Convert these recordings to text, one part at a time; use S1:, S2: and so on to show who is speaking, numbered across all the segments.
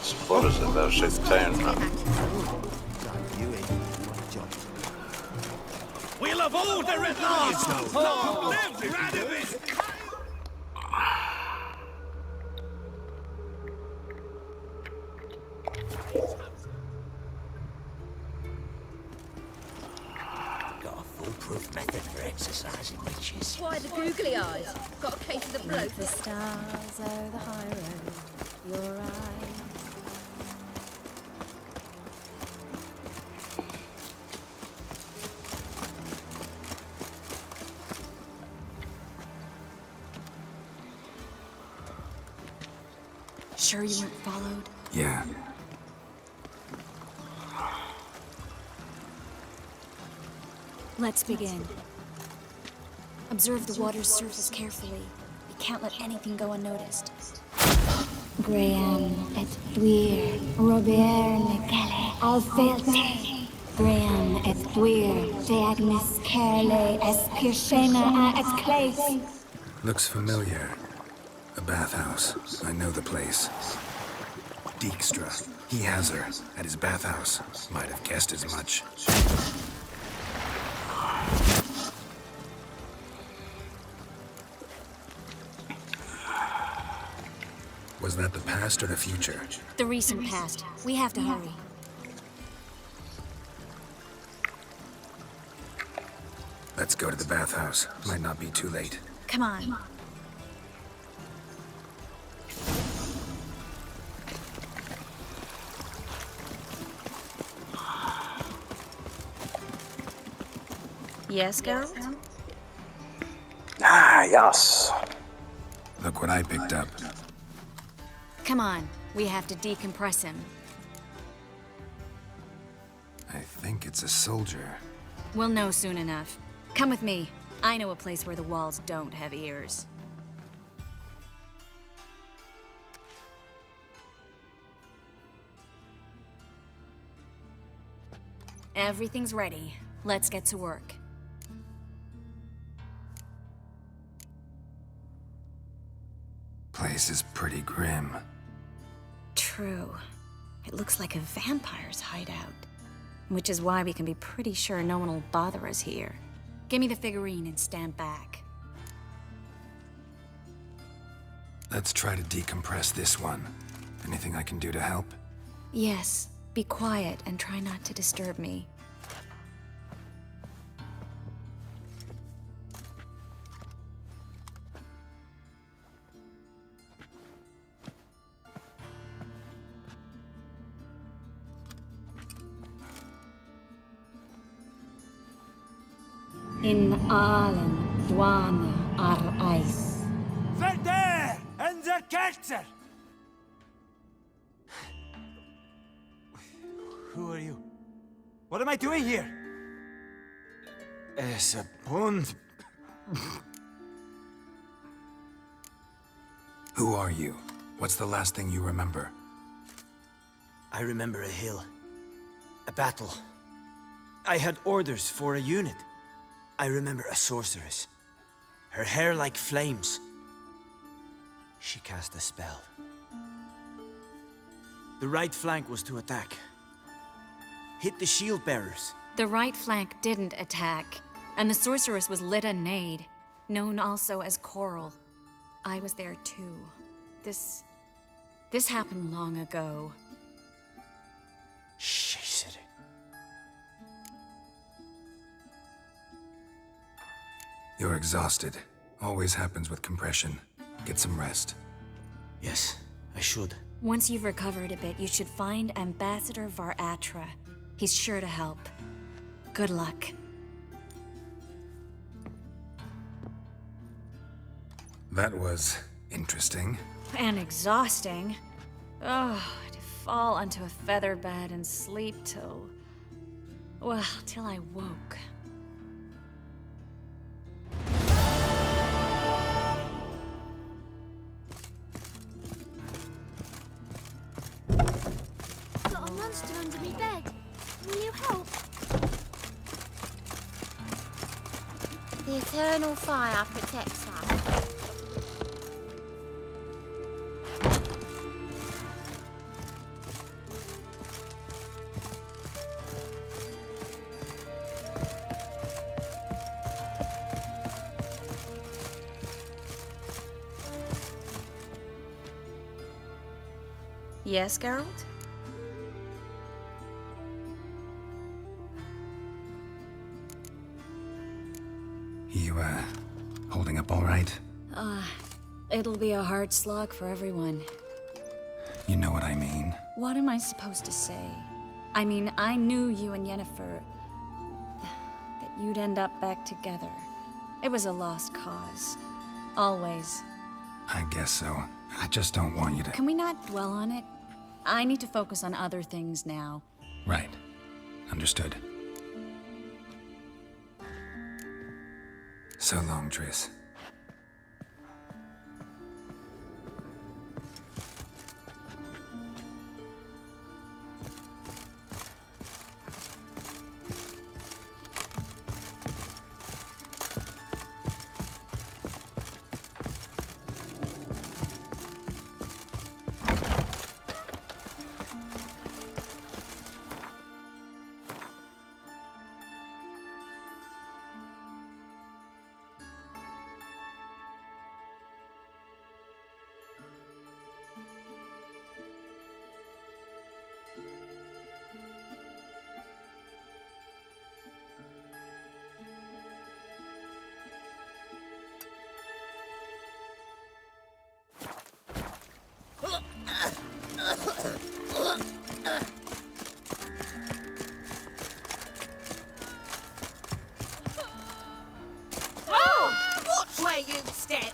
S1: Sporo se dalszych centra.
S2: We'll have all the red lights! Long live Radovid!
S3: Got a foolproof method for exercising witches.
S4: Why the googly eyes? Got a case of the bloat.
S5: The stars are the high road. Your eyes. Sure you weren't followed?
S6: Yeah.
S5: Let's begin. Observe the water's surface carefully. You can't let anything go unnoticed. Graham et Dwyer, Robert Nicale, Alfelte. Graham et Dwyer, Deagnis Kerle, Espirshena et Clace.
S6: Looks familiar. A bathhouse. I know the place. Dijkstra. He has her at his bathhouse. Might have guessed as much. Was that the past or the future?
S5: The recent past. We have to hurry.
S6: Let's go to the bathhouse. Might not be too late.
S5: Come on.
S4: Yes, girl?
S1: Ah, yes.
S6: Look what I picked up.
S5: Come on. We have to decompress him.
S6: I think it's a soldier.
S5: We'll know soon enough. Come with me. I know a place where the walls don't have ears. Everything's ready. Let's get to work.
S6: Place is pretty grim.
S5: True. It looks like a vampire's hideout. Which is why we can be pretty sure no one will bother us here. Give me the figurine and stand back.
S6: Let's try to decompress this one. Anything I can do to help?
S5: Yes, be quiet and try not to disturb me. In Allen, Dwana, ar Eis.
S2: Verder! And the Kerzer! Who are you? What am I doing here? Es a pond.
S6: Who are you? What's the last thing you remember?
S3: I remember a hill. A battle. I had orders for a unit. I remember a sorceress. Her hair like flames. She cast a spell. The right flank was to attack. Hit the shield bearers.
S5: The right flank didn't attack, and the sorceress was Lita Nade, known also as Coral. I was there too. This happened long ago.
S3: She said it.
S6: You're exhausted. Always happens with compression. Get some rest.
S3: Yes, I should.
S5: Once you've recovered a bit, you should find Ambassador Varatra. He's sure to help. Good luck.
S6: That was interesting.
S5: And exhausting. Oh, to fall onto a feather bed and sleep till... well, till I woke.
S7: Got a monster under me bed. Will you help? The eternal fire protects us.
S4: Yes, Geralt?
S6: You, holding up all right?
S5: It'll be a hard slog for everyone.
S6: You know what I mean.
S5: What am I supposed to say? I mean, I knew you and Yennefer... that you'd end up back together. It was a lost cause. Always.
S6: I guess so. I just don't want you to...
S5: Can we not dwell on it? I need to focus on other things now.
S6: Right. Understood. So long, Triss.
S2: Watch where you step!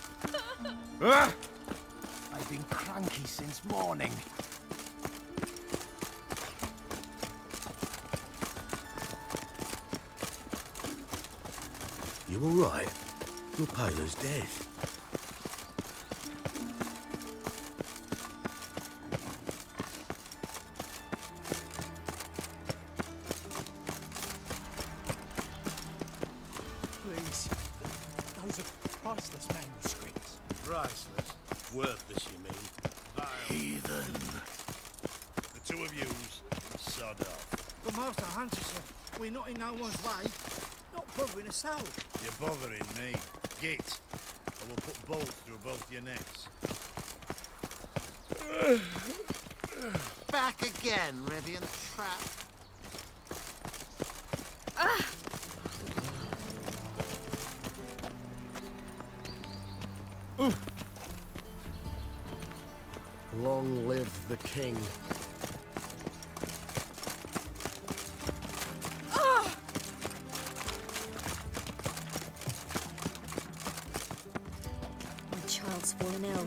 S2: I've been cranky since morning.
S8: You all right? Your paler's dead.
S2: Please. Those are priceless manuscripts.
S8: Priceless. Worthless, you mean? Heathen. The two of yous, sod off.
S2: But Master Hunter said we're not in no one's way. Not bothering us out.
S8: You're bothering me. Git. I will put bolts through both your necks.
S9: Back again, Rivian Trap.
S8: Long live the king.
S7: My child's fallen ill.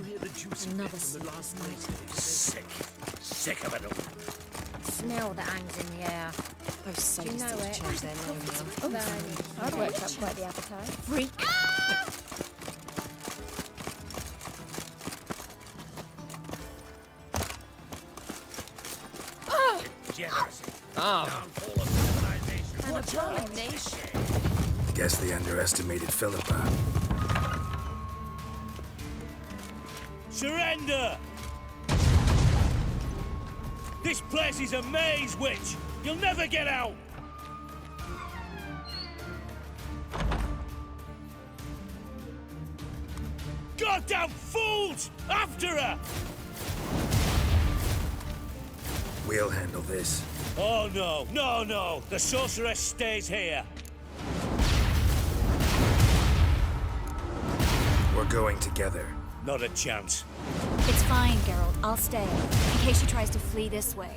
S7: Another sleepless night.
S8: Sick. Sick of it all.
S7: Smell that hangs in the air.
S5: Those
S7: Do you know
S5: sadists
S7: it?
S5: change their name now.
S7: I'd worked up quite the appetite.
S5: Freak!
S7: And a blind nation.
S6: Guess they underestimated Philippa.
S10: Surrender! This place is a maze, witch! You'll never get out! Goddamn fools! After her!
S6: We'll handle this.
S10: Oh no, no, no! The sorceress stays here!
S6: We're going together.
S10: Not a chance.
S5: It's fine, Geralt. I'll stay, in case she tries to flee this way.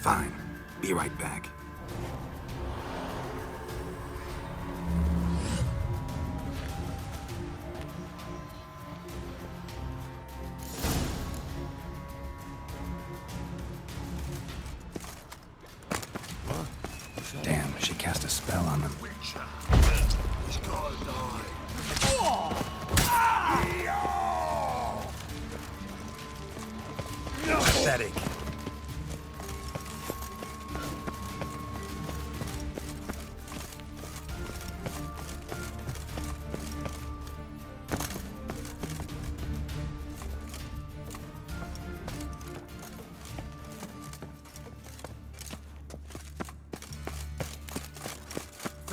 S6: Fine. Be right back. Damn, she cast a spell on them. Pathetic.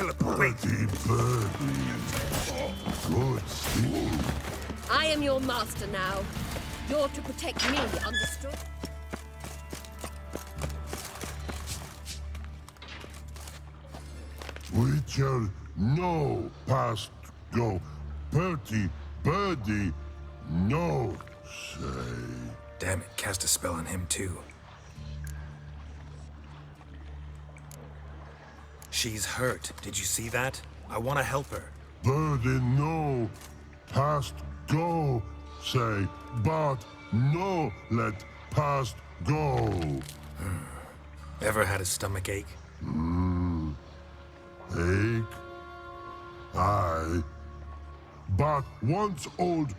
S6: Philippa, wait!
S11: Good steed.
S7: I am your master now. You're to protect me, understood?
S11: Witcher, no past go. Bertie, birdie, no say.
S6: Damn it, cast a spell on him too. She's hurt. Did you see that? I want to help her.
S11: Birdie, no past go say, but no let past go.
S6: Ever had a stomach ache?
S11: Ache? Aye. But once old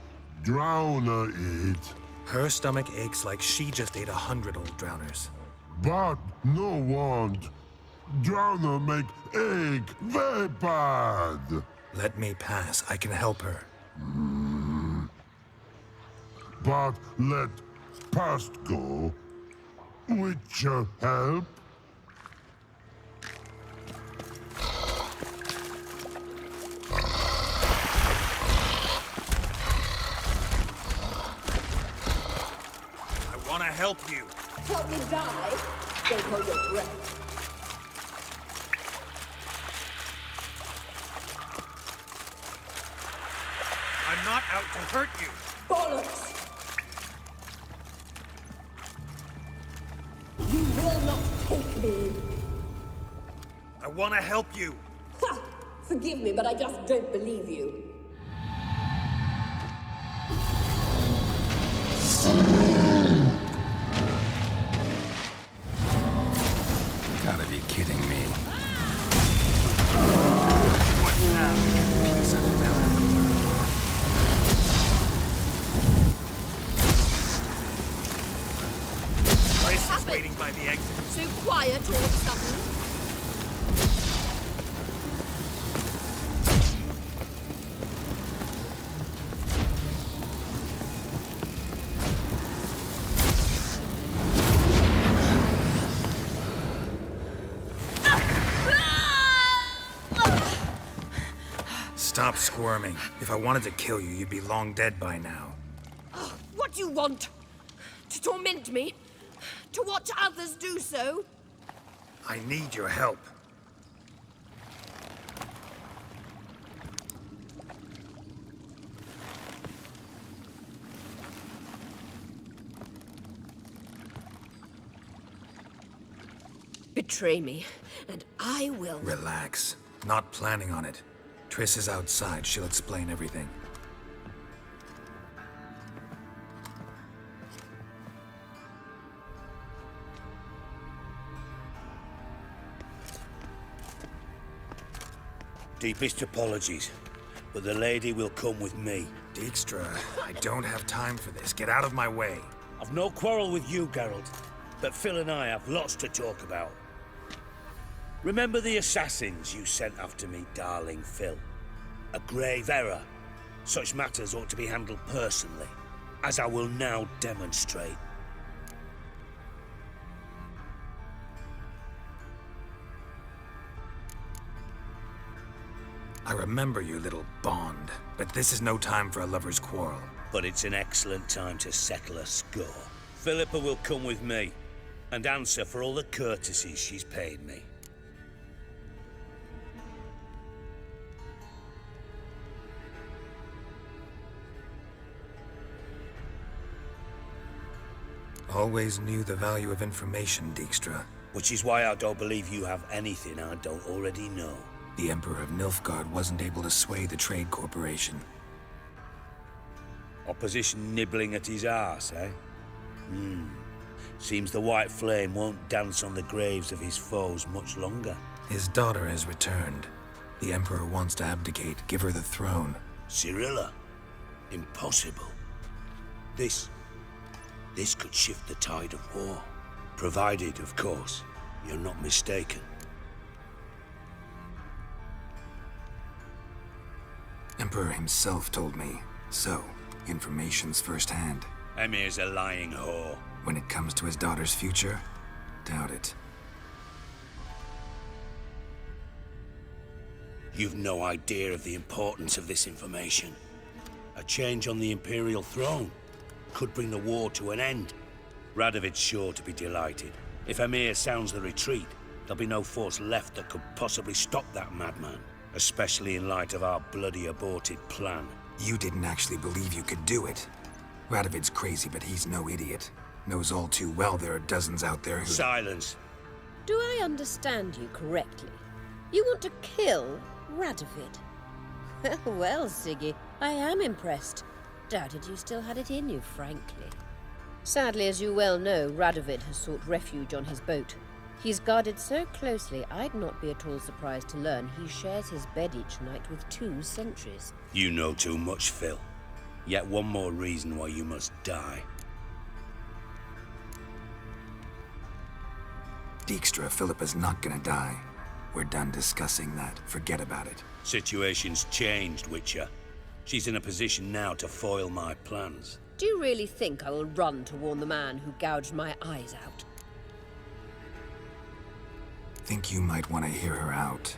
S11: drowner eat.
S6: Her stomach aches like she just ate 100 old drowners.
S11: But no want. Drowner make ache very bad.
S6: Let me pass. I can help her.
S11: But let past go. Witcher help.
S6: I want to help you.
S7: Help me die? Don't hold your breath.
S6: I'm not out to hurt you.
S7: Bollocks! You will not take me.
S6: I want to help you.
S7: Ha! Forgive me, but I just don't believe you.
S6: Gotta be kidding me. What now? Piece of villain. Grace is waiting by the exit.
S7: So quiet all of a sudden.
S6: Stop squirming. If I wanted to kill you, you'd be long dead by now.
S7: What do you want? To torment me? To watch others do so?
S6: I need your help.
S7: Betray me, and I will.
S6: Relax. Not planning on it. Triss is outside. She'll explain everything.
S10: Deepest apologies, but the lady will come with me.
S6: Dijkstra, I don't have time for this. Get out of my way.
S10: I've no quarrel with you, Geralt, but Phil and I have lots to talk about. Remember the assassins you sent after me, darling Phil? A grave error. Such matters ought to be handled personally, as I will now demonstrate.
S6: I remember your little bond, but this is no time for a lover's quarrel.
S10: But it's an excellent time to settle a score. Philippa will come with me, and answer for all the courtesies she's paid me.
S6: Always knew the value of information, Dijkstra.
S10: Which is why I don't believe you have anything I don't already know.
S6: The Emperor of Nilfgaard wasn't able to sway the Trade Corporation.
S10: Opposition nibbling at his arse, eh? Seems the White Flame won't dance on the graves of his foes much longer.
S6: His daughter has returned. The Emperor wants to abdicate, give her the throne.
S10: Cyrilla? Impossible. This could shift the tide of war. Provided, of course, you're not mistaken.
S6: Emperor himself told me. So, information's firsthand.
S10: Emir's a lying whore.
S6: When it comes to his daughter's future, doubt it.
S10: You've no idea of the importance of this information. A change on the Imperial throne could bring the war to an end. Radovid's sure to be delighted. If Emir sounds the retreat, there'll be no force left that could possibly stop that madman. Especially in light of our bloody aborted plan.
S6: You didn't actually believe you could do it. Radovid's crazy, but he's no idiot. Knows all too well there are dozens out there who...
S10: Silence!
S7: Do I understand you correctly? You want to kill Radovid? Well, Siggy, I am impressed. Doubted you still had it in you, frankly. Sadly, as you well know, Radovid has sought refuge on his boat. He's guarded so closely, I'd not be at all surprised to learn he shares his bed each night with 2 sentries.
S10: You know too much, Phil. Yet one more reason why you must die.
S6: Dijkstra, Philippa's not gonna die. We're done discussing that. Forget about it.
S10: Situation's changed, Witcher. She's in a position now to foil my plans.
S7: Do you really think I will run to warn the man who gouged my eyes out?
S6: Think you might want to hear her out.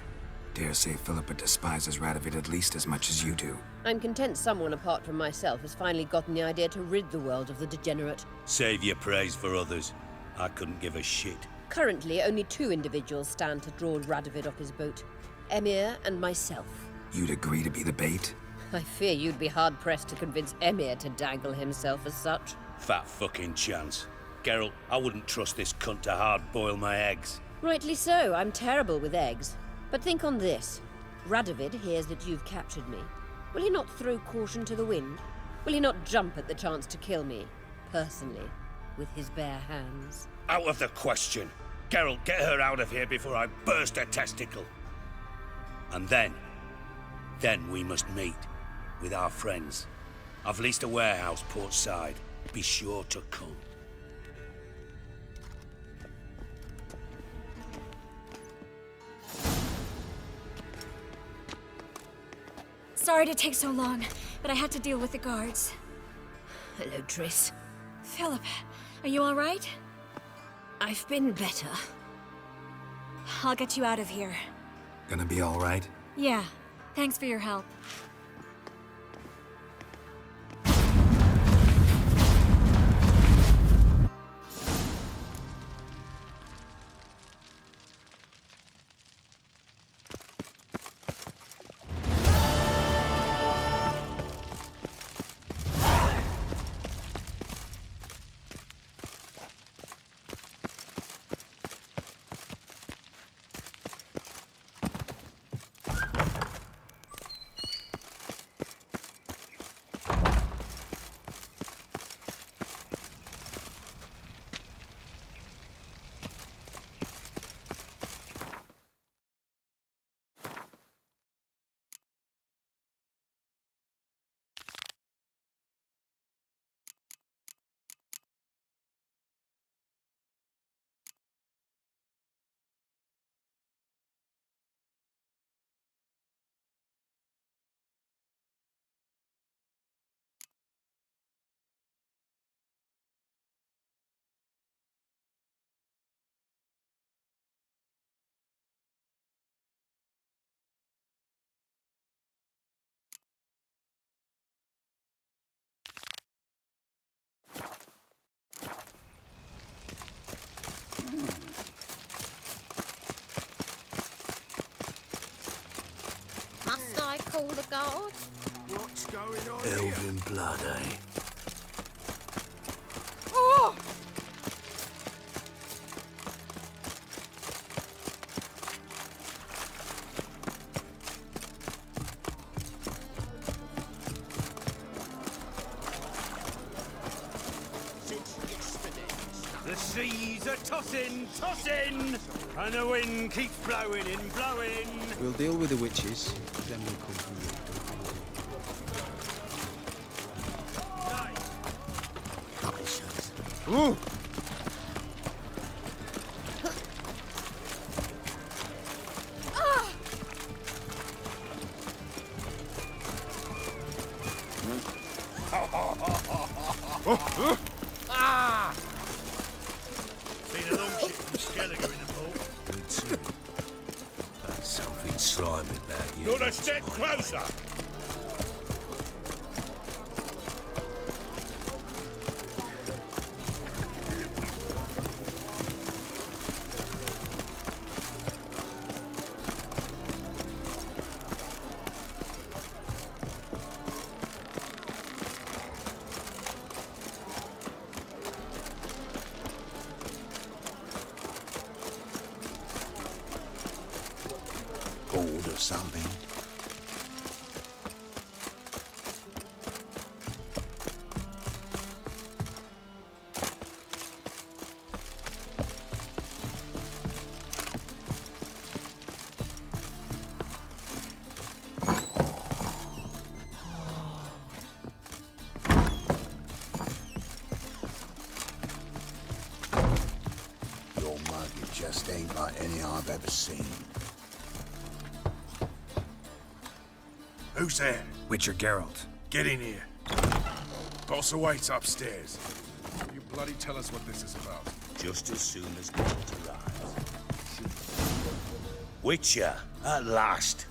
S6: Dare say Philippa despises Radovid at least as much as you do.
S7: I'm content someone apart from myself has finally gotten the idea to rid the world of the degenerate.
S10: Save your praise for others. I couldn't give a shit.
S7: Currently, only 2 individuals stand to draw Radovid off his boat. Emir and myself.
S6: You'd agree to be the bait?
S7: I fear you'd be hard-pressed to convince Emir to dangle himself as such.
S10: Fat fucking chance. Geralt, I wouldn't trust this cunt to hard-boil my eggs.
S7: Rightly so, I'm terrible with eggs. But think on this. Radovid hears that you've captured me. Will he not throw caution to the wind? Will he not jump at the chance to kill me, personally, with his bare hands?
S10: Out of the question. Geralt, get her out of here before I burst her testicle. And then we must meet with our friends. I've leased a warehouse port side. Be sure to come.
S5: Sorry to take so long, but I had to deal with the guards.
S7: Hello, Triss.
S5: Philip, are you all right?
S7: I've been better.
S5: I'll get you out of here.
S6: Gonna be all right?
S5: Yeah, thanks for your help.
S7: Must I call the guard?
S2: What's going on
S10: Elven blood, eh?
S2: Oh!
S8: The seas are tossing, tossing, and the wind keeps blowing and blowing.
S12: We'll deal with the witches, then we'll come from you.
S2: Ooh!
S8: Ah! Seen a long ship from Skelliger in the port.
S10: Me too. But something try me back yet.
S8: Not a step closer!
S9: Gold or something. Your mug, it just ain't like any I've ever seen.
S13: Who's there?
S6: Witcher Geralt.
S13: Get in here. Boss awaits upstairs. You bloody tell us what this is about.
S10: Just as soon as Geralt arrives. Witcher, at last.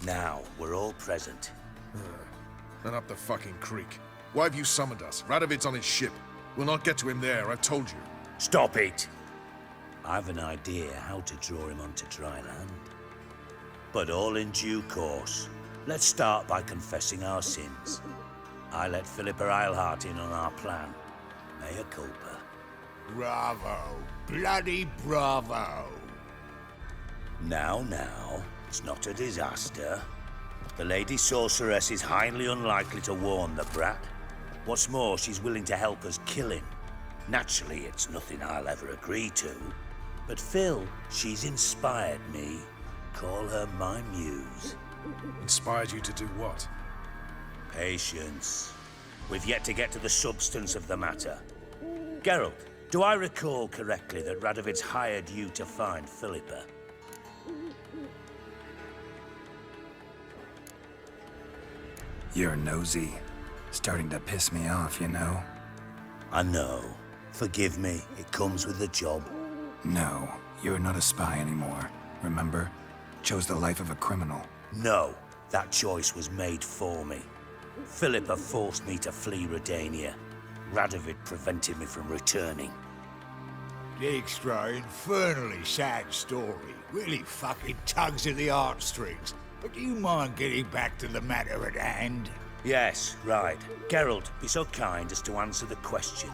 S10: Now, we're all present.
S13: Run up the fucking creek. Why have you summoned us? Radovid's on his ship. We'll not get to him there, I've told you.
S10: Stop it! I've an idea how to draw him onto dry land. But all in due course. Let's start by confessing our sins. I let Philippa Eilhart in on our plan. Mea culpa.
S9: Bravo. Bloody bravo.
S10: Now, it's not a disaster. The Lady Sorceress is highly unlikely to warn the brat. What's more, she's willing to help us kill him. Naturally, it's nothing I'll ever agree to. But Phil, she's inspired me. Call her my muse.
S13: Inspired you to do what?
S10: Patience. We've yet to get to the substance of the matter. Geralt, do I recall correctly that Radovid's hired you to find Philippa?
S6: You're nosy. Starting to piss me off, you know?
S10: I know. Forgive me, it comes with the job.
S6: No, you're not a spy anymore. Remember? Chose the life of a criminal.
S10: No, that choice was made for me. Philippa forced me to flee Redania. Radovid prevented me from returning.
S9: Extra infernally sad story. Really fucking tugs at the heartstrings. But do you mind getting back to the matter at hand?
S10: Yes, right. Geralt, be so kind as to answer the question.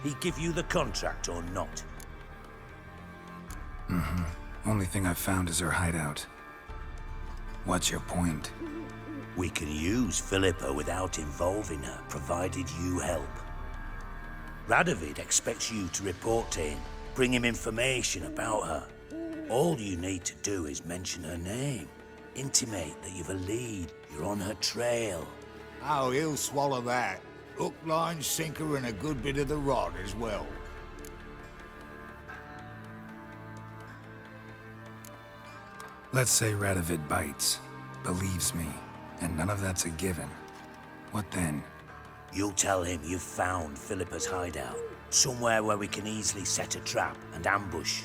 S10: He give you the contract or not?
S6: Only thing I've found is her hideout. What's your point?
S10: We can use Philippa without involving her, provided you help. Radovid expects you to report to him, bring him information about her. All you need to do is mention her name. Intimate that you've a lead, you're on her trail.
S9: Oh, he'll swallow that. Hook, line, sinker, and a good bit of the rod as well.
S6: Let's say Radovid bites, believes me, and none of that's a given. What then?
S10: You'll tell him you've found Philippa's hideout, somewhere where we can easily set a trap and ambush.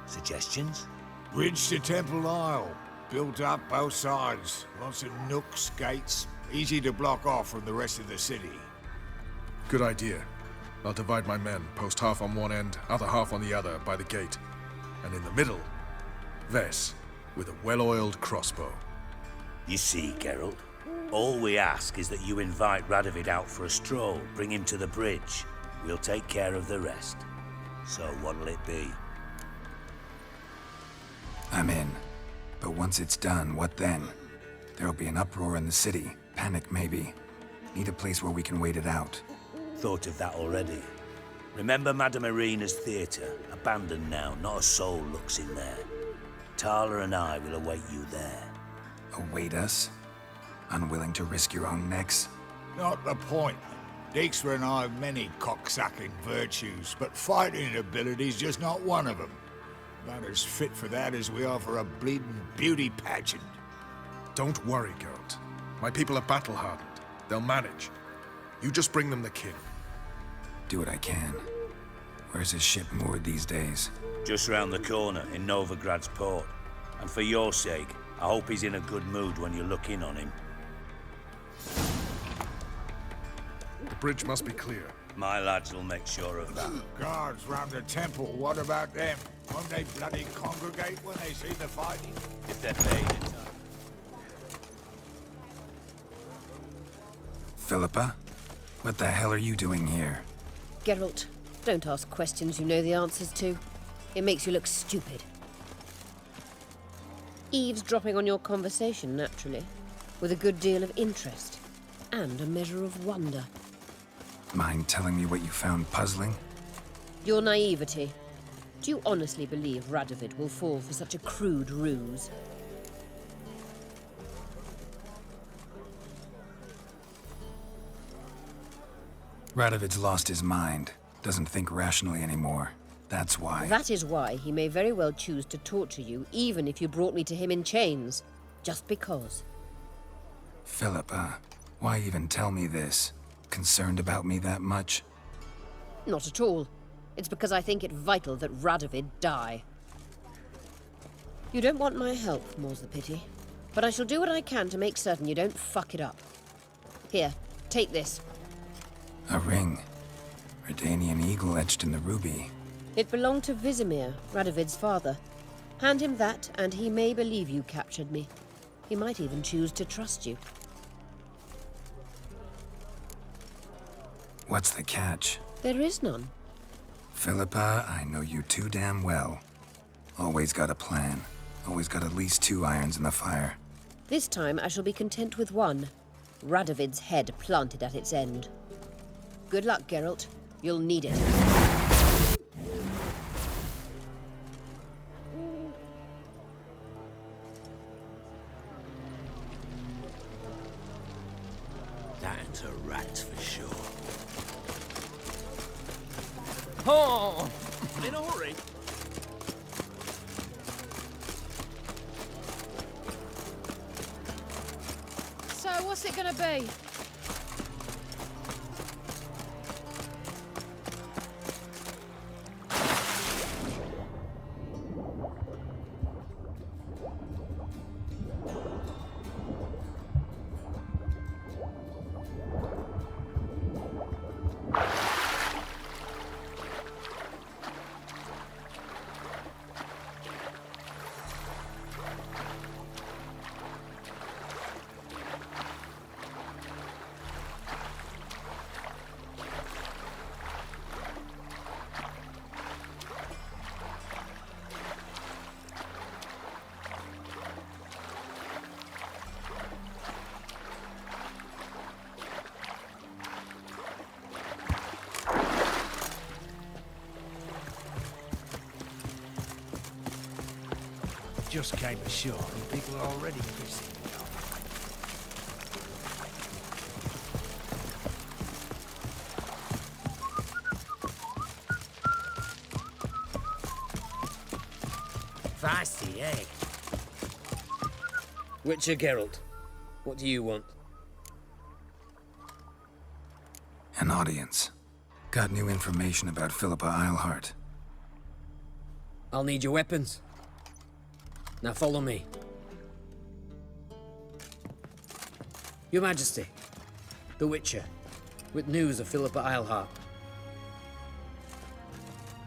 S10: Suggestions?
S9: Bridge to Temple Isle. Built up both sides. Lots of nooks, gates. Easy to block off from the rest of the city.
S13: Good idea. I'll divide my men, post half on one end, other half on the other, by the gate. And in the middle, Ves, with a well-oiled crossbow.
S10: You see, Geralt, all we ask is that you invite Radovid out for a stroll, bring him to the bridge. We'll take care of the rest. So what'll it be?
S6: I'm in. But once it's done, what then? There'll be an uproar in the city. Panic, maybe. Need a place where we can wait it out.
S10: Thought of that already. Remember Madame Irina's theatre? Abandoned now, not a soul looks in there. Tala and I will await you there.
S6: Await us? Unwilling to risk your own necks?
S9: Not the point. Dijkstra and I have many cocksucking virtues, but fighting ability's just not one of them. About as fit for that as we are for a bleeding beauty pageant.
S13: Don't worry, Geralt. My people are battle-hardened. They'll manage. You just bring them the king.
S6: Do what I can. Where's his ship moored these days?
S10: Just round the corner in Novigrad's port. And for your sake, I hope he's in a good mood when you look in on him.
S13: The bridge must be clear.
S10: My lads will make sure of that.
S9: Guards round the temple, what about them? Won't they bloody congregate when they see the fighting?
S10: If they're paid in time.
S6: Philippa? What the hell are you doing here?
S7: Geralt, don't ask questions you know the answers to. It makes you look stupid. Eavesdropping on your conversation, naturally, with a good deal of interest and a measure of wonder.
S6: Mind telling me what you found puzzling?
S7: Your naivety. Do you honestly believe Radovid will fall for such a crude ruse?
S6: Radovid's lost his mind. Doesn't think rationally anymore. That's why.
S7: That is why he may very well choose to torture you, even if you brought me to him in chains. Just because.
S6: Philippa, why even tell me this? Concerned about me that much?
S7: Not at all. It's because I think it vital that Radovid die. You don't want my help, more's the pity. But I shall do what I can to make certain you don't fuck it up. Here, take this.
S6: A ring. Redanian eagle etched in the ruby.
S7: It belonged to Vizimir, Radovid's father. Hand him that, and he may believe you captured me. He might even choose to trust you.
S6: What's the catch?
S7: There is none.
S6: Philippa, I know you too damn well. Always got a plan. Always got at least 2 irons in the fire.
S7: This time I shall be content with one. Radovid's head planted at its end. Good luck, Geralt. You'll need it.
S3: That's a rat for sure. Oh! In a hurry.
S14: So, what's it gonna be?
S8: Just came ashore and people are already pissing me off.
S15: Feisty, eh? Witcher Geralt, what do you want?
S6: An audience. Got new information about Philippa Eilhart.
S15: I'll need your weapons. Now follow me. Your Majesty, the Witcher, with news of Philippa Eilhart.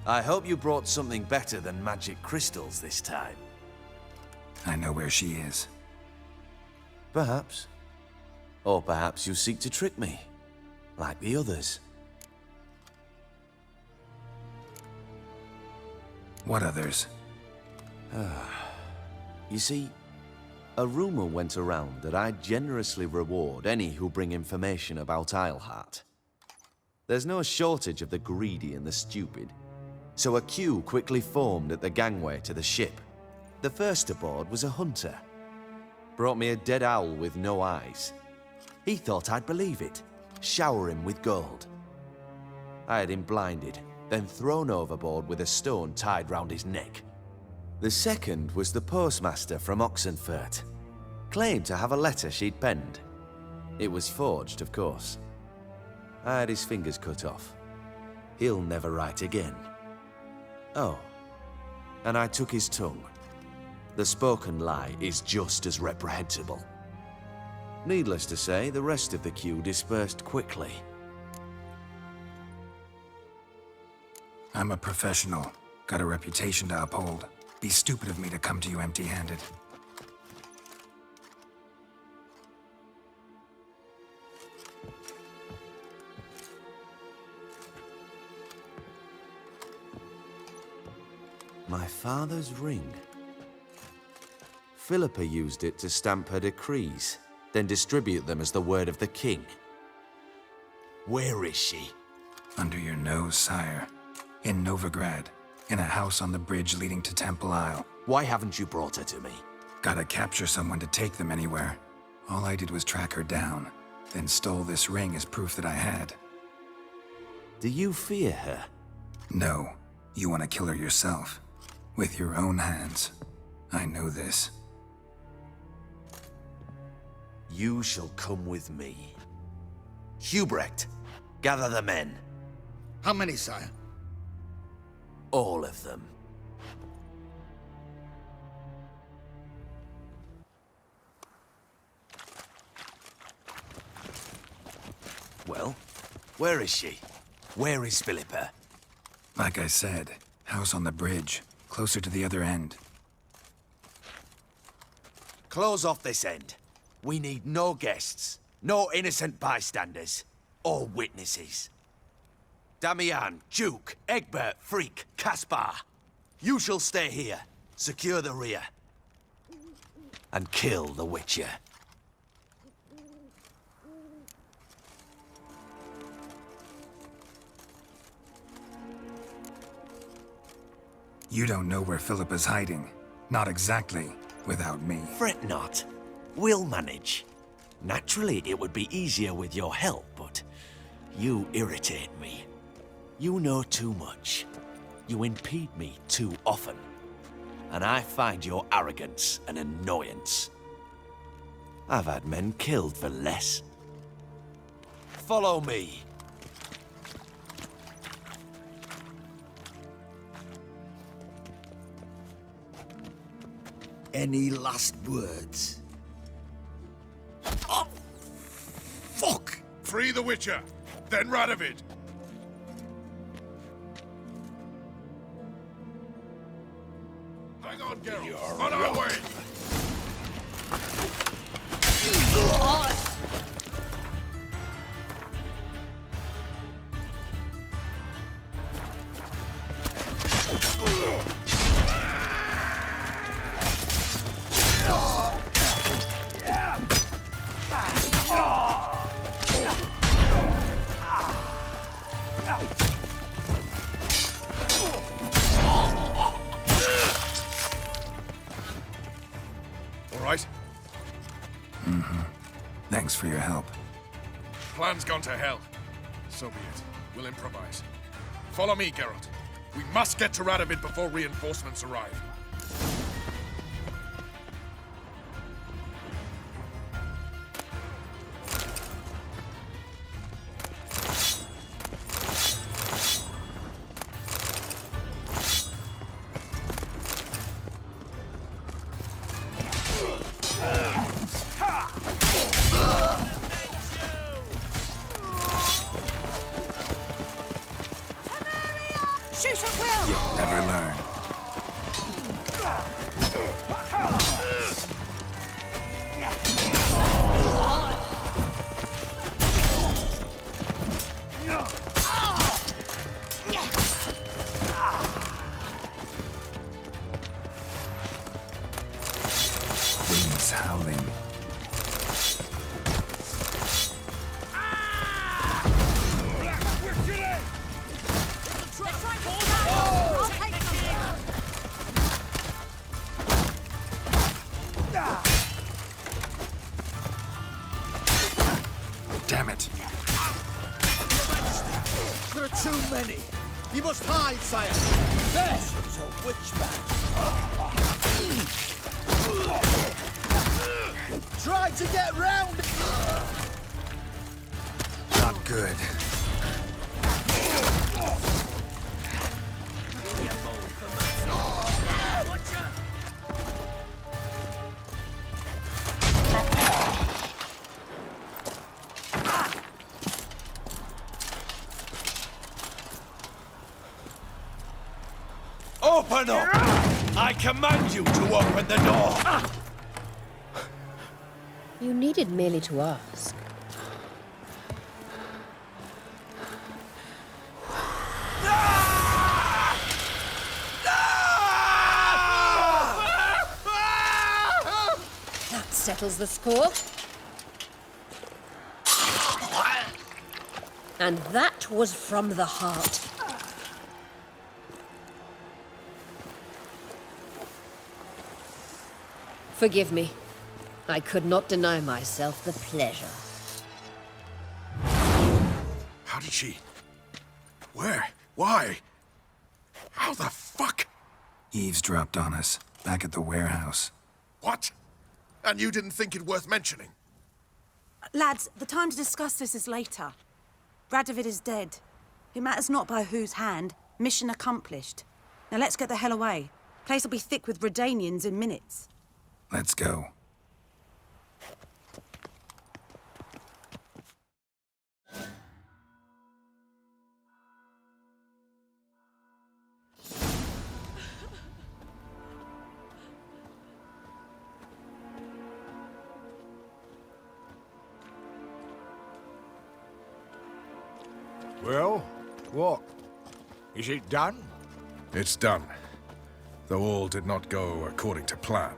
S16: I hope you brought something better than magic crystals this time.
S6: I know where she is.
S16: Perhaps. Or perhaps you seek to trick me, like the others.
S6: What others?
S16: You see, a rumor went around that I generously reward any who bring information about Eilhart. There's no shortage of the greedy and the stupid, so a queue quickly formed at the gangway to the ship. The first aboard was a hunter. Brought me a dead owl with no eyes. He thought I'd believe it, shower him with gold. I had him blinded, then thrown overboard with a stone tied round his neck. The second was the postmaster from Oxenfurt. Claimed to have a letter she'd penned. It was forged, of course. I had his fingers cut off. He'll never write again. Oh, and I took his tongue. The spoken lie is just as reprehensible. Needless to say, the rest of the queue dispersed quickly.
S6: I'm a professional. Got a reputation to uphold. Be stupid of me to come to you empty-handed.
S16: My father's ring. Philippa used it to stamp her decrees, then distribute them as the word of the king. Where is she?
S6: Under your nose, sire. In Novigrad. In a house on the bridge leading to Temple Isle.
S16: Why haven't you brought her to me?
S6: Gotta capture someone to take them anywhere. All I did was track her down, then stole this ring as proof that I had.
S16: Do you fear her?
S6: No. You want to kill her yourself. With your own hands. I know this.
S16: You shall come with me. Hubrecht, gather the men.
S2: How many, sire?
S16: All of them. Well, where is she? Where is Philippa?
S6: Like I said, house on the bridge, closer to the other end.
S16: Close off this end. We need no guests, no innocent bystanders, or witnesses. Damian, Duke, Egbert, Freak, Caspar. You shall stay here, secure the rear, and kill the Witcher.
S6: You don't know where Philippa's hiding. Not exactly, without me.
S16: Fret not. We'll manage. Naturally, it would be easier with your help, but you irritate me. You know too much. You impede me too often. And I find your arrogance an annoyance. I've had men killed for less. Follow me.
S2: Any last words?
S13: Oh, fuck! Free the Witcher, then Radovid. Hang on, Geralt. On our way.
S6: Thanks for your help.
S13: Plan's gone to hell. So be it. We'll improvise. Follow me, Geralt. We must get to Radovid before reinforcements arrive.
S6: You'll never learn. Winds howling. Damn it.
S2: There are too many. You must hide, sire. This is a witch man. Try to get round.
S6: Not good.
S17: Open up! I command you to open the door!
S7: You needed merely to ask. That settles the score. And that was from the heart. Forgive me. I could not deny myself the pleasure.
S13: How did she... Where? Why? How the fuck?
S6: Eavesdropped on us, back at the warehouse.
S13: What? And you didn't think it worth mentioning?
S18: Lads, the time to discuss this is later. Radovid is dead. It matters not by whose hand. Mission accomplished. Now let's get the hell away. Place will be thick with Redanians in minutes.
S6: Let's go.
S9: Well, what? Is it done?
S13: It's done. Though all did not go according to plan.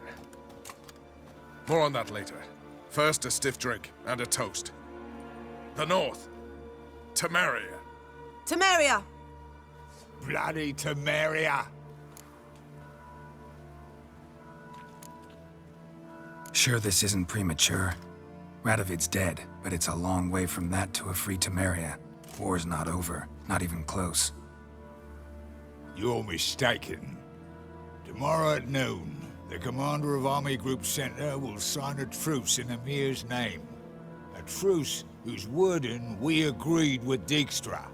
S13: More on that later. First, a stiff drink and a toast. The North. Temeria.
S18: Temeria!
S9: Bloody Temeria!
S6: Sure this isn't premature. Radovid's dead, but it's a long way from that to a free Temeria. War's not over, not even close.
S9: You're mistaken. Tomorrow at noon, the commander of Army Group Center will sign a truce in Emir's name. A truce whose wording we agreed with Dijkstra.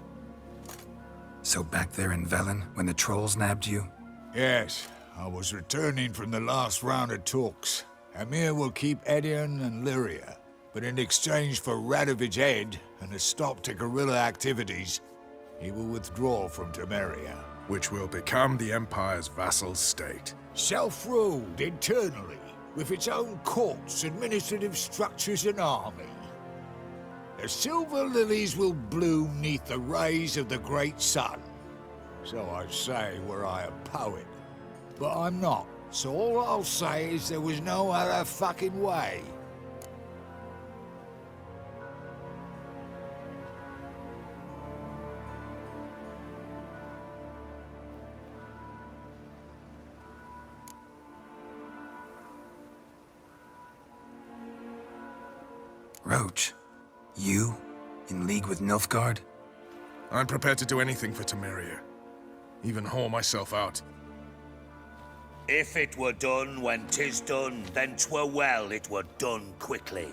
S6: So back there in Velen, when the trolls nabbed you?
S9: Yes, I was returning from the last round of talks. Emir will keep Edion and Lyria, but in exchange for Radovid's head and a stop to guerrilla activities, he will withdraw from Temeria.
S13: Which will become the Empire's vassal state.
S9: Self-ruled internally, with its own courts, administrative structures and army. The silver lilies will bloom neath the rays of the great sun. So I say were I a poet. But I'm not, so all I'll say is there was no other fucking way.
S6: Roach, you? In league with Nilfgaard?
S13: I'm prepared to do anything for Temeria. Even haul myself out.
S10: If it were done when 'tis done, then 'twere well it were done quickly.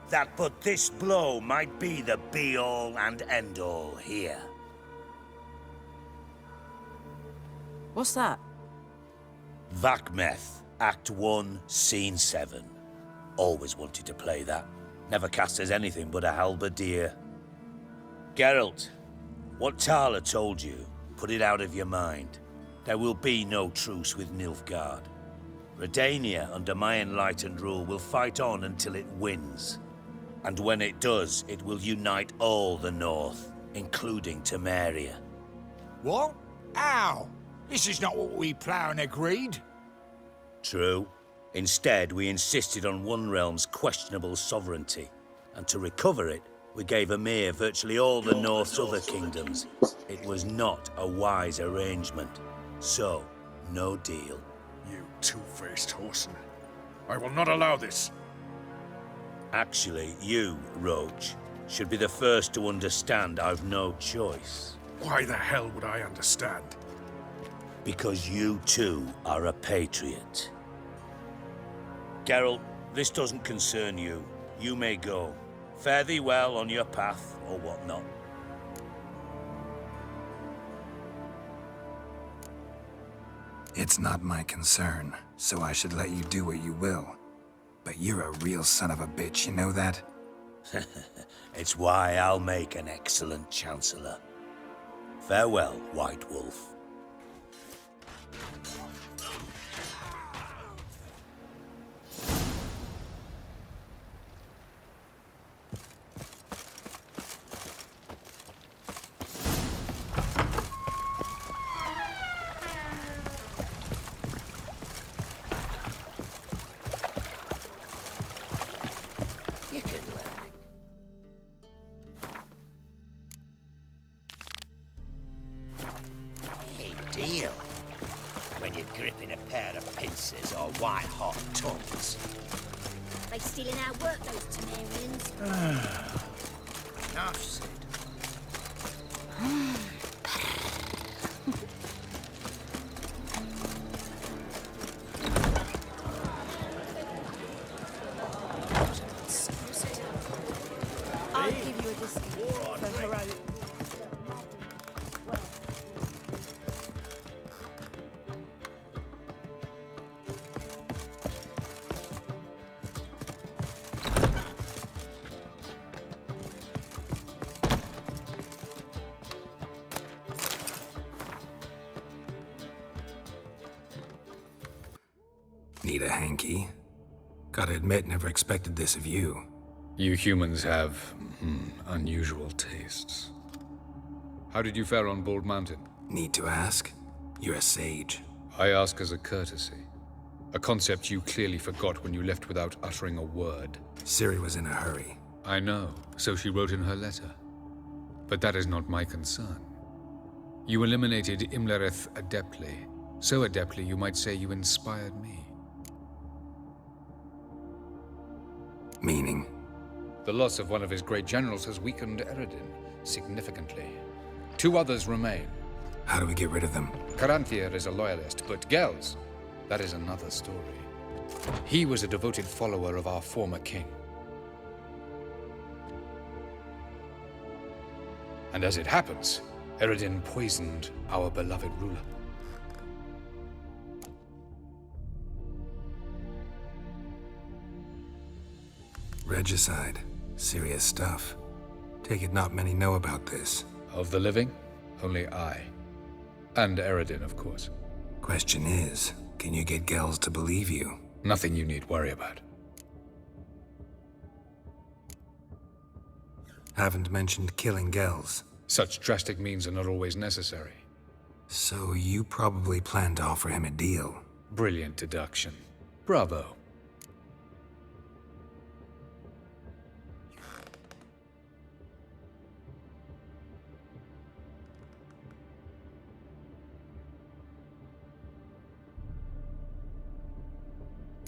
S10: That but this blow might be the be-all and end-all here.
S18: What's that?
S10: Vakmeth, Act 1, Scene 7. Always wanted to play that. Never cast as anything but a halberdier. Geralt, what Tala told you, put it out of your mind. There will be no truce with Nilfgaard. Redania, under my enlightened rule, will fight on until it wins. And when it does, it will unite all the North, including Temeria.
S9: What? How? This is not what we planned and agreed.
S10: True. Instead, we insisted on one realm's questionable sovereignty, and to recover it, we gave Emir virtually all the North's other kingdoms. It was not a wise arrangement. So, no deal.
S13: You two-faced whoreson. I will not allow this.
S10: Actually, you, Roach, should be the first to understand I've no choice.
S13: Why the hell would I understand?
S10: Because you too are a patriot. Geralt, this doesn't concern you. You may go. Fare thee well on your path, or whatnot.
S6: It's not my concern, so I should let you do what you will. But you're a real son of a bitch, you know that?
S10: It's why I'll make an excellent Chancellor. Farewell, White Wolf.
S17: You can learn. Hey, deal. When you're gripping a pair of pincers or white-hot tongues.
S19: They stealing our work, those Temerians.
S17: Enough said.
S18: I'll give you a discount for heroic.
S6: Need a hanky? Gotta admit, never expected this of you.
S20: You humans have unusual tastes. How did you fare on Bald Mountain?
S6: Need to ask? You're a sage.
S20: I ask as a courtesy. A concept you clearly forgot when you left without uttering a word.
S6: Ciri was in a hurry.
S20: I know, so she wrote in her letter. But that is not my concern. You eliminated Imlerith adeptly. So adeptly you might say you inspired me.
S6: Meaning?
S20: The loss of one of his great generals has weakened Eredin significantly. 2 others remain.
S6: How do we get rid of them?
S20: Caranthir is a loyalist, but Gels, that is another story. He was a devoted follower of our former king. And as it happens, Eredin poisoned our beloved ruler.
S6: Regicide. Serious stuff. Take it not many know about this.
S20: Of the living, only I. And Eredin, of course.
S6: Question is, can you get Gels to believe you?
S20: Nothing you need worry about.
S6: Haven't mentioned killing Gels.
S20: Such drastic means are not always necessary.
S6: So you probably plan to offer him a deal.
S20: Brilliant deduction. Bravo.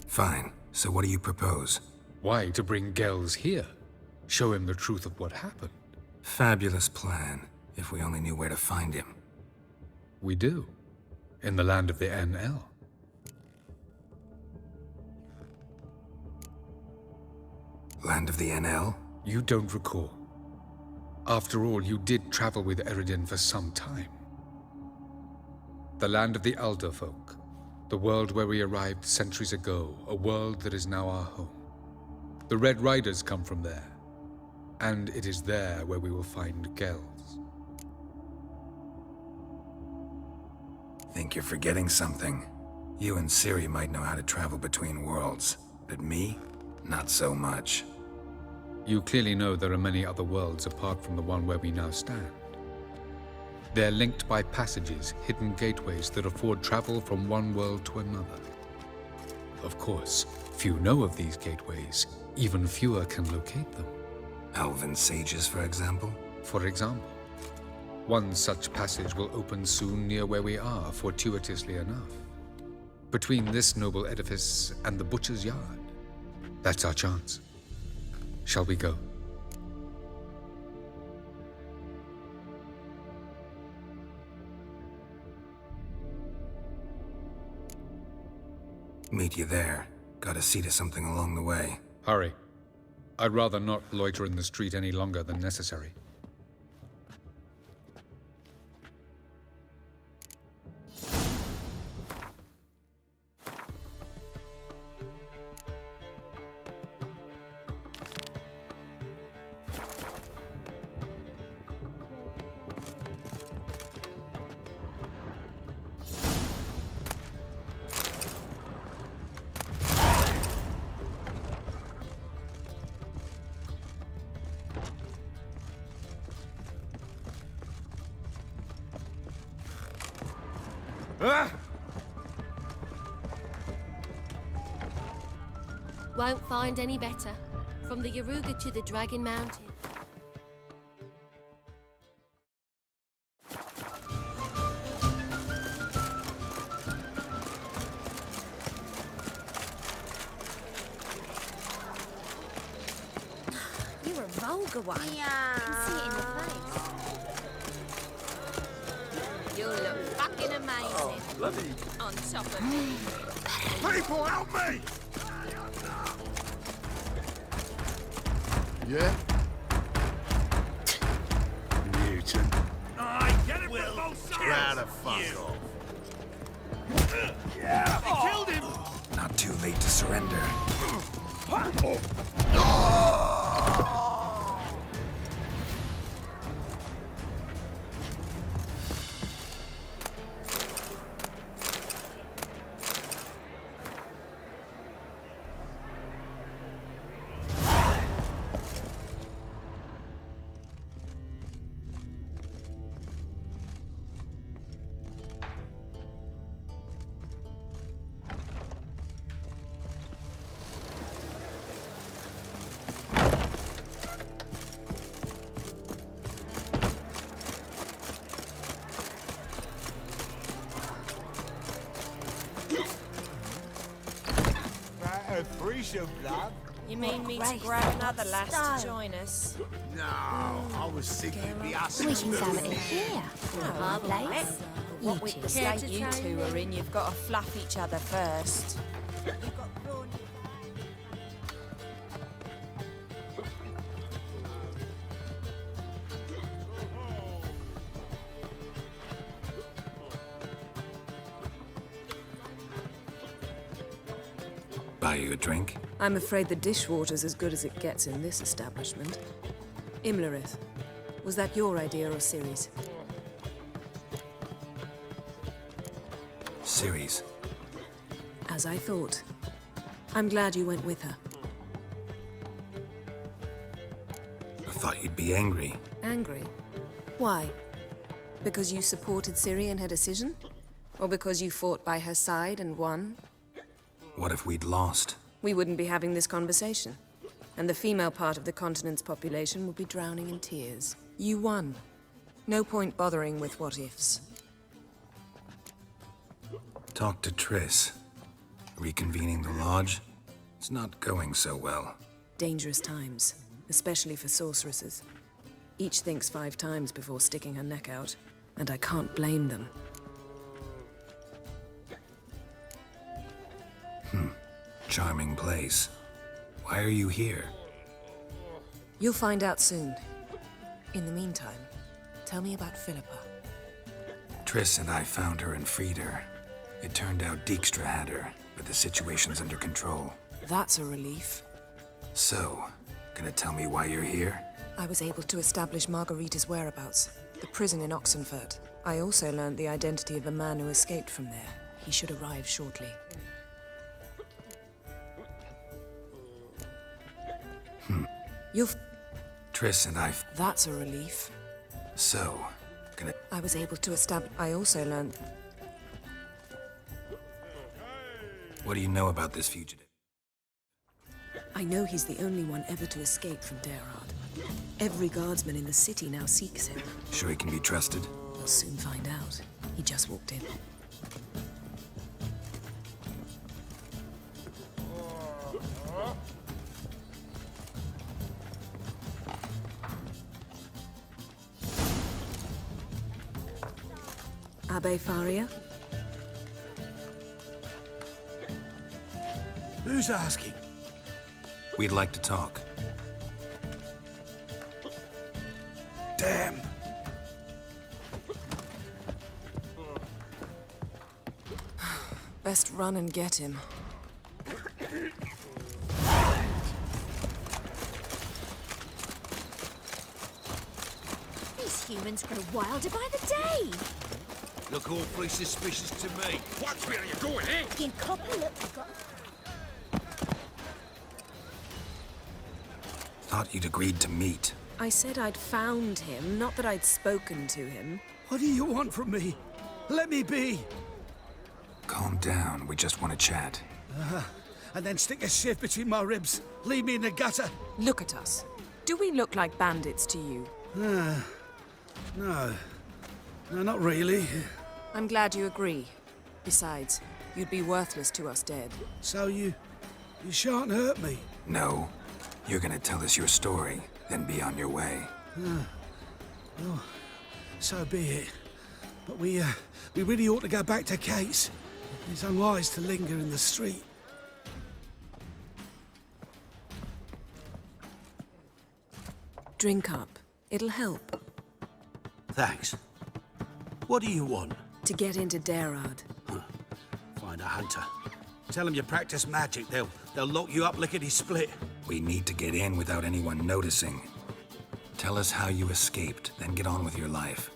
S6: Fine. So what do you propose?
S20: Why, to bring Gels here? Show him the truth of what happened.
S6: Fabulous plan, if we only knew where to find him.
S20: We do. In the land of the NL.
S6: Land of the NL?
S20: You don't recall. After all, you did travel with Eredin for some time. The land of the Elder Folk. The world where we arrived centuries ago, a world that is now our home. The Red Riders come from there, and it is there where we will find Gels.
S6: Think you're forgetting something. You and Ciri might know how to travel between worlds, but me? Not so much.
S20: You clearly know there are many other worlds apart from the one where we now stand. They're linked by passages, hidden gateways that afford travel from one world to another. Of course, few know of these gateways. Even fewer can locate them.
S6: Elven sages, for example?
S20: For example. One such passage will open soon near where we are, fortuitously enough. Between this noble edifice and the butcher's yard. That's our chance. Shall we go?
S6: Meet you there. Gotta see to something along the way.
S20: Hurry. I'd rather not loiter in the street any longer than necessary.
S21: Won't find any better. From the Yaruga to the Dragon Mountain.
S4: You're a vulgar one.
S19: Yeah.
S4: I can see it in your face. You look fucking amazing.
S11: Bloody.
S4: On top of me.
S11: People, help me!
S9: Yeah?
S11: Mutant.
S8: Get it from both sides!
S9: Try to fuck off.
S8: Yeah! They killed him!
S6: Not too late to surrender.
S4: You mean me to grab another lass to join us?
S9: No, I was thinking the us.
S4: We can have it in here. Our place. What with the state you two are in, you've got to fluff each other first.
S6: Buy you a drink?
S22: I'm afraid the dishwater's as good as it gets in this establishment. Imlerith, was that your idea or Ciri's?
S6: Ciri's.
S22: As I thought. I'm glad you went with her.
S6: I thought you'd be angry.
S22: Angry? Why? Because you supported Ciri in her decision? Or because you fought by her side and won?
S6: What if we'd lost?
S22: We wouldn't be having this conversation. And the female part of the continent's population would be drowning in tears. You won. No point bothering with what-ifs.
S6: Talk to Triss. Reconvening the lodge? It's not going so well.
S22: Dangerous times, especially for sorceresses. Each thinks 5 times before sticking her neck out, and I can't blame them.
S6: Charming place. Why are you here?
S22: You'll find out soon. In the meantime, tell me about Philippa.
S6: Triss and I found her and freed her. It turned out Dijkstra had her, but the situation's under control.
S22: That's a relief.
S6: So, gonna tell me why you're here?
S22: I was able to establish Margarita's whereabouts, the prison in Oxenfurt. I also learned the identity of a man who escaped from there. He should arrive shortly.
S6: Triss and I...
S22: That's a relief.
S6: So, gonna...
S22: I was able to establish... I also learned...
S6: What do you know about this fugitive?
S22: I know he's the only one ever to escape from Derard. Every guardsman in the city now seeks him.
S6: Sure he can be trusted?
S22: We'll soon find out. He just walked in. Abbe Faria?
S9: Who's asking?
S6: We'd like to talk.
S9: Damn.
S22: Best run and get him.
S19: These humans grow wilder by the day.
S8: Look awfully suspicious to me. Watch where you're going, eh?
S19: You copper look you got.
S6: Thought you'd agreed to meet.
S22: I said I'd found him, not that I'd spoken to him.
S2: What do you want from me? Let me be.
S6: Calm down. We just want to chat.
S2: And then stick a shiv between my ribs. Leave me in the gutter.
S22: Look at us. Do we look like bandits to you?
S2: No. No, not really.
S22: I'm glad you agree. Besides, you'd be worthless to us dead.
S2: So you shan't hurt me?
S6: No. You're gonna tell us your story, then be on your way.
S2: Well, so be it. But we really ought to go back to Kate's. It's unwise to linger in the street.
S22: Drink up. It'll help.
S1: Thanks. What do you want?
S22: To get into Darad.
S1: Find a hunter. Tell them you practice magic. They'll lock you up lickety-split.
S6: We need to get in without anyone noticing. Tell us how you escaped, then get on with your life.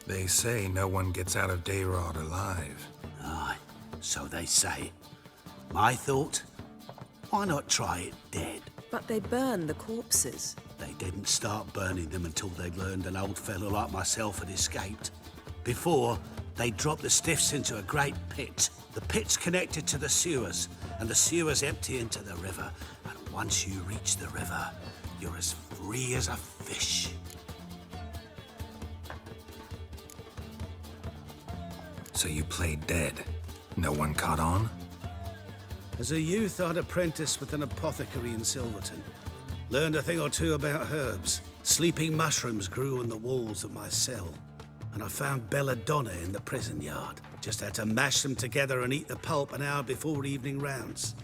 S6: They say no one gets out of Darad alive.
S1: Aye, so they say. My thought? Why not try it dead?
S22: But they burn the corpses.
S1: They didn't start burning them until they learned an old fellow like myself had escaped. Before, they dropped the stiffs into a great pit. The pit's connected to the sewers, and the sewers empty into the river. And once you reach the river, you're as free as a fish.
S6: So you played dead. No one caught on?
S2: As a youth, I'd apprenticed with an apothecary in Silverton. Learned a thing or two about herbs. Sleeping mushrooms grew on the walls of my cell. And I found belladonna in the prison yard. Just had to mash them together and eat the pulp an hour before evening rounds.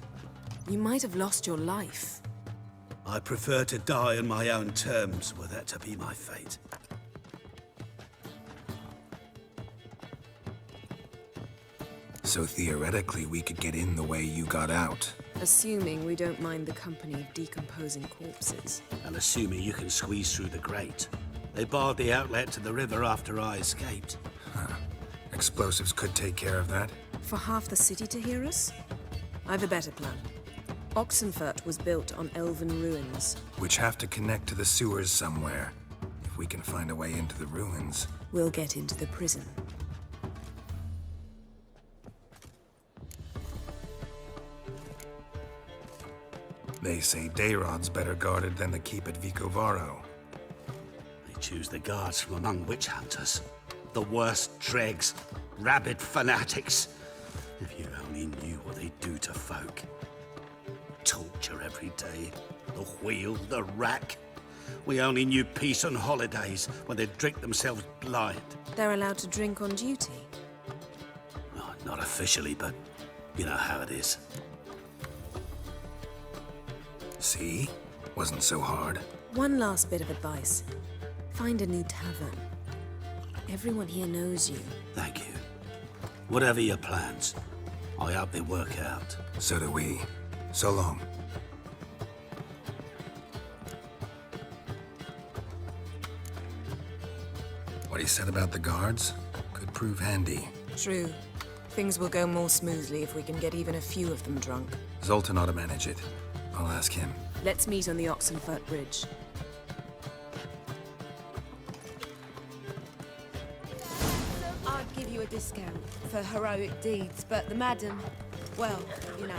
S22: You might have lost your life.
S2: I prefer to die on my own terms, were that to be my fate.
S6: So theoretically, we could get in the way you got out.
S22: Assuming we don't mind the company of decomposing corpses.
S1: And assuming you can squeeze through the grate. They barred the outlet to the river after I escaped.
S6: Huh. Explosives could take care of that?
S22: For half the city to hear us? I've a better plan. Oxenfurt was built on elven ruins.
S6: Which have to connect to the sewers somewhere. If we can find a way into the ruins.
S22: We'll get into the prison.
S6: They say Darod's better guarded than the keep at Vicovaro.
S1: They choose the guards from among witch hunters. The worst dregs, rabid fanatics. If you only knew what they do to folk. Torture every day. The wheel, the rack. We only knew peace on holidays when they'd drink themselves blind.
S22: They're allowed to drink on duty?
S1: Oh, not officially, but you know how it is.
S6: See? Wasn't so hard.
S22: One last bit of advice. Find a new tavern. Everyone here knows you.
S1: Thank you. Whatever your plans, I hope they work out.
S6: So do we. So long. What he said about the guards could prove handy.
S22: True. Things will go more smoothly if we can get even a few of them drunk.
S6: Zoltan ought to manage it. I'll ask him.
S22: Let's meet on the Oxenfurt Bridge.
S4: I'd give you a discount for heroic deeds, but the madam, well, you know.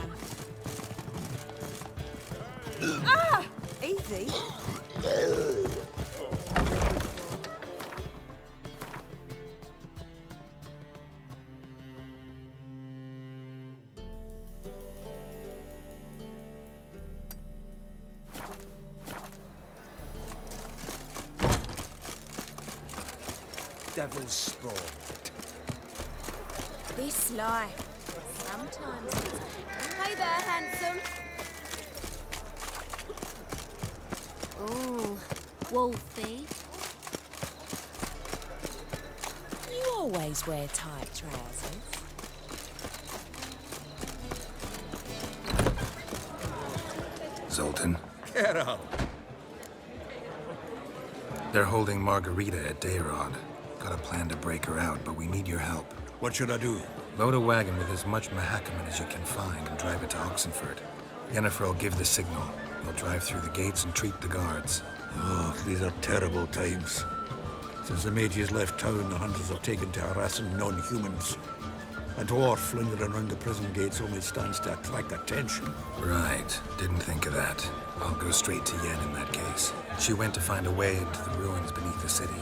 S4: Ah! Easy.
S1: Devil's spawn.
S4: This life. Sometimes it's... Hey there, handsome.
S21: Ooh, Wolfie.
S4: You always wear tight trousers.
S6: Zoltan.
S1: Get up.
S6: They're holding Margarita at Darod. Got a plan to break her out, but we need your help.
S11: What should I do?
S6: Load a wagon with as much Mahakaman as you can find and drive it to Oxenfurt. Yennefer will give the signal. We'll drive through the gates and treat the guards.
S11: Oh, these are terrible times.
S9: Since the mages left town, the hunters have taken to harassing non-humans. A dwarf lingering around the prison gates only stands to attract attention.
S6: Right. Didn't think of that. I'll go straight to Yen in that case. She went to find a way into the ruins beneath the city.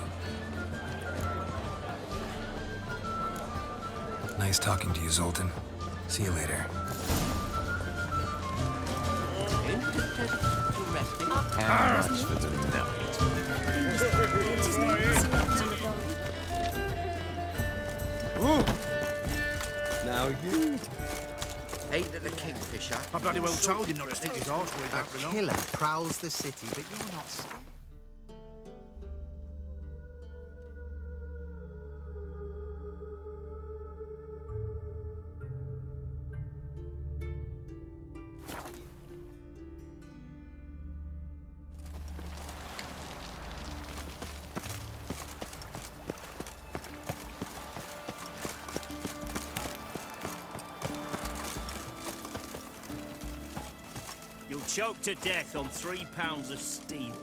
S6: Nice talking to you, Zoltan. See you later.
S5: Now you. Ain't it the Kingfisher?
S2: I bloody well told you not to stick his arse way back below.
S5: A killer prowls the city, but you're not.
S8: You'll choke to death on 3 pounds of steel.